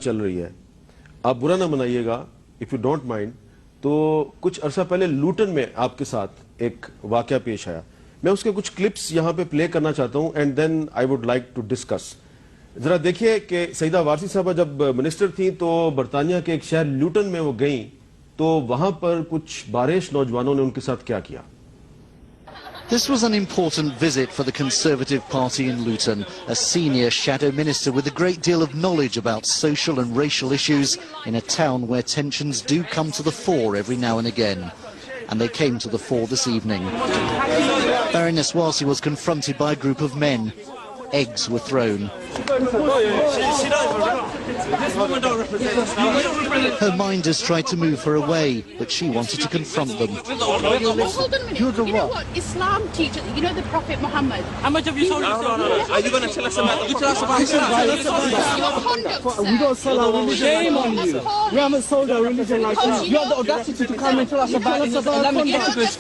چل رہی ہے. آپ برا نہ منائیے گا if you don't mind. تو کچھ عرصہ پہلے لوٹن میں آپ کے ساتھ ایک واقعہ پیش آیا. میں اس کے کچھ کلپس یہاں پہ پلے کرنا چاہتا ہوں and then I would like to discuss. ذرا دیکھیے کہ سیدہ وارسی صاحبہ جب منسٹر تھیں تو برطانیہ کے ایک شہر لوٹن میں وہ گئیں تو وہاں پر کچھ بارش نوجوانوں نے ان کے ساتھ کیا کیا. This was an important visit for the Conservative Party in Luton, a senior shadow minister with a great deal of knowledge about social and racial issues in a town where tensions do come to the fore every now and again. And they came to the fore this evening. Baroness Warsi was confronted by a group of men. Eggs were thrown. Her minders tried to move her away, but she wanted to confront them. Hold on a minute. You know what? Islam teaches, you know the Prophet Muhammad. How much have you sold? No. Are you going to tell us about Islam? Your conduct, We don't sell our religion. Shame on you. We haven't sold our religion like that. You have the audacity to come and tell us about Islamic etiquette.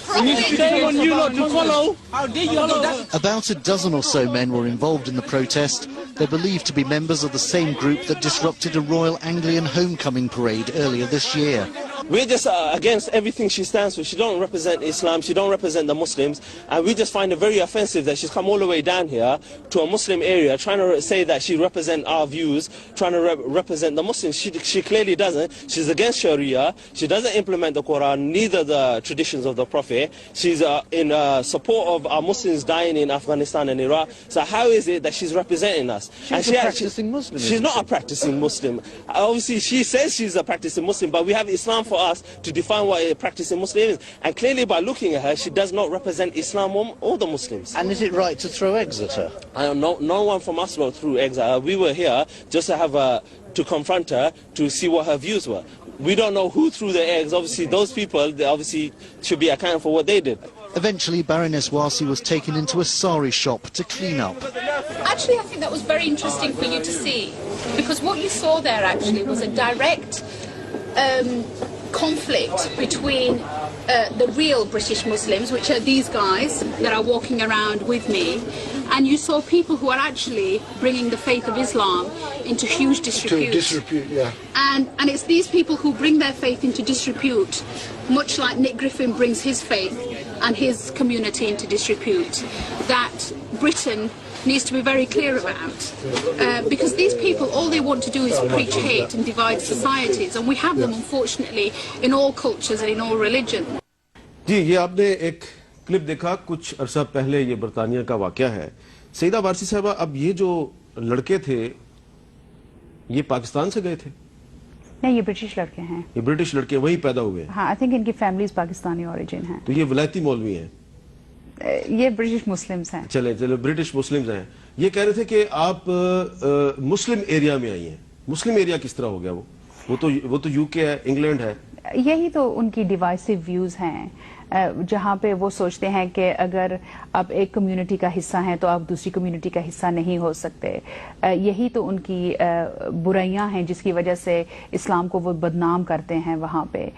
Shame on you not to follow. How dare you have the audacity? About a dozen or so men were involved in the protest. They're believed to be members of the same group that disrupted a Royal Anglian homecoming parade earlier this year. We're just against everything she stands for. She don't represent Islam, she don't represent the Muslims, and we just find it very offensive that she's come all the way down here to a Muslim area trying to say that she represents our views, trying to represent the Muslims. She clearly doesn't. She's against Sharia, she doesn't implement the Quran, neither the traditions of the Prophet. She's in support of our Muslims dying in Afghanistan and Iraq. So how is it that she's representing us? She's a practicing Muslim. She's not a practicing Muslim. Obviously she says she's a practicing Muslim, but we have Islam for us to define what a practicing Muslim is, and clearly by looking at her she does not represent Islam or the Muslims. And is it right to throw eggs at her? No one from us threw eggs at her. We were here just to have to confront her to see what her views were. We don't know who threw the eggs. Obviously those people, they obviously should be accountable for what they did. Eventually Baroness Warsi was taken into a sari shop to clean up. Actually, I think that was very interesting for you to see, because what you saw there actually was a direct conflict between the real British Muslims, which are these guys that are walking around with me, and you saw people who are actually bringing the faith of Islam into huge disrepute. Yeah. And it's these people who bring their faith into disrepute, much like Nick Griffin brings his faith and his community into disrepute, that Britain needs to be very clear about, because these people, all they want to do is preach hate and divide societies, and we have them unfortunately in all cultures and in all religions. جی یہ آپ نے ایک clip دیکھا کچھ عرصہ پہلے، یہ برطانیہ کا واقعہ ہے. سیدہ وارسی صاحبہ، اب یہ جو لڑکے تھے یہ پاکستان سے گئے تھے؟ نہیں، یہ برٹش لڑکے ہیں. یہ برٹش لڑکے وہیں پیدا ہوئے ہیں؟ ہاں، آئی تھنک ان کی فیملیز پاکستانی اوریجن ہیں. تو یہ ولایتی مولوی ہیں؟ یہ برٹش مسلمز ہیں. چلے برٹش مسلمز ہیں. یہ کہہ رہے تھے کہ آپ مسلم ایریا میں آئی ہیں. مسلم ایریا کس طرح ہو گیا؟ وہ تو یو کے ہے، انگلینڈ ہے. یہی تو ان کی ڈیوائسو ویوز ہیں، جہاں پہ وہ سوچتے ہیں کہ اگر آپ ایک کمیونٹی کا حصہ ہیں تو آپ دوسری کمیونٹی کا حصہ نہیں ہو سکتے. یہی تو ان کی برائیاں ہیں جس کی وجہ سے اسلام کو وہ بدنام کرتے ہیں. وہاں پہ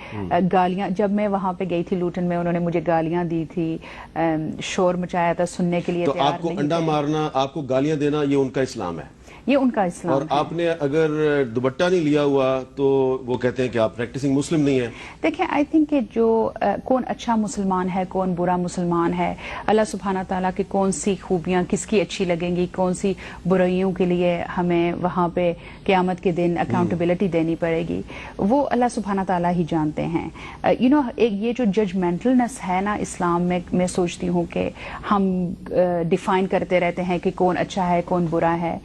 گالیاں، جب میں وہاں پہ گئی تھی لوٹن میں، انہوں نے مجھے گالیاں دی تھی، شور مچایا تھا، سننے کے لیے تو آپ کو انڈا مارنا، آپ کو گالیاں دینا، یہ ان کا اسلام ہے؟ یہ ان کا اسلام. اور آپ نے اگر دوپٹہ نہیں لیا ہوا تو وہ کہتے ہیں کہ آپ پریکٹسنگ مسلم نہیں ہیں. دیکھیں، آئی تھنک کہ جو کون اچھا مسلمان ہے، کون برا مسلمان ہے، اللہ سبحانہ تعالیٰ کی کون سی خوبیاں کس کی اچھی لگیں گی، کون سی برائیوں کے لیے ہمیں وہاں پہ قیامت کے دن اکاؤنٹیبلٹی دینی پڑے گی، وہ اللہ سبحانہ تعالیٰ ہی جانتے ہیں. ایک یہ جو ججمنٹلنس ہے نا اسلام میں سوچتی ہوں کہ ہم ڈیفائن کرتے رہتے ہیں کہ کون اچھا ہے کون برا ہے.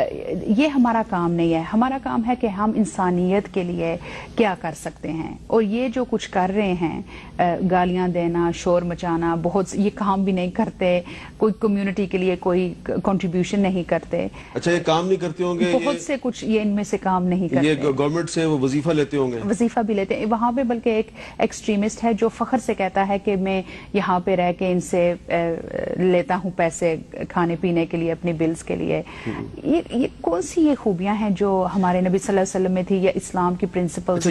یہ ہمارا کام نہیں ہے. ہمارا کام ہے کہ ہم انسانیت کے لیے کیا کر سکتے ہیں، اور یہ جو کچھ کر رہے ہیں، گالیاں دینا، شور مچانا، بہت یہ کام بھی نہیں کرتے، کوئی کمیونٹی کے لیے کوئی کنٹریبیوشن نہیں کرتے. اچھا، یہ کام نہیں کرتے ہوں گے؟ بہت سے کچھ یہ ان میں سے کام نہیں کرتے. یہ گورنمنٹ سے وہ وظیفہ لیتے ہوں گے؟ وظیفہ بھی لیتے ہیں وہاں پہ، بلکہ ایک ایکسٹریمسٹ ہے جو فخر سے کہتا ہے کہ میں یہاں پہ رہ کے ان سے لیتا ہوں پیسے کھانے پینے کے لیے، اپنی بلز کے لیے. یہ کون سی یہ خوبیاں ہیں جو ہمارے نبی صلی اللہ علیہ وسلم میں تھی یا اسلام کی پرنسپلز؟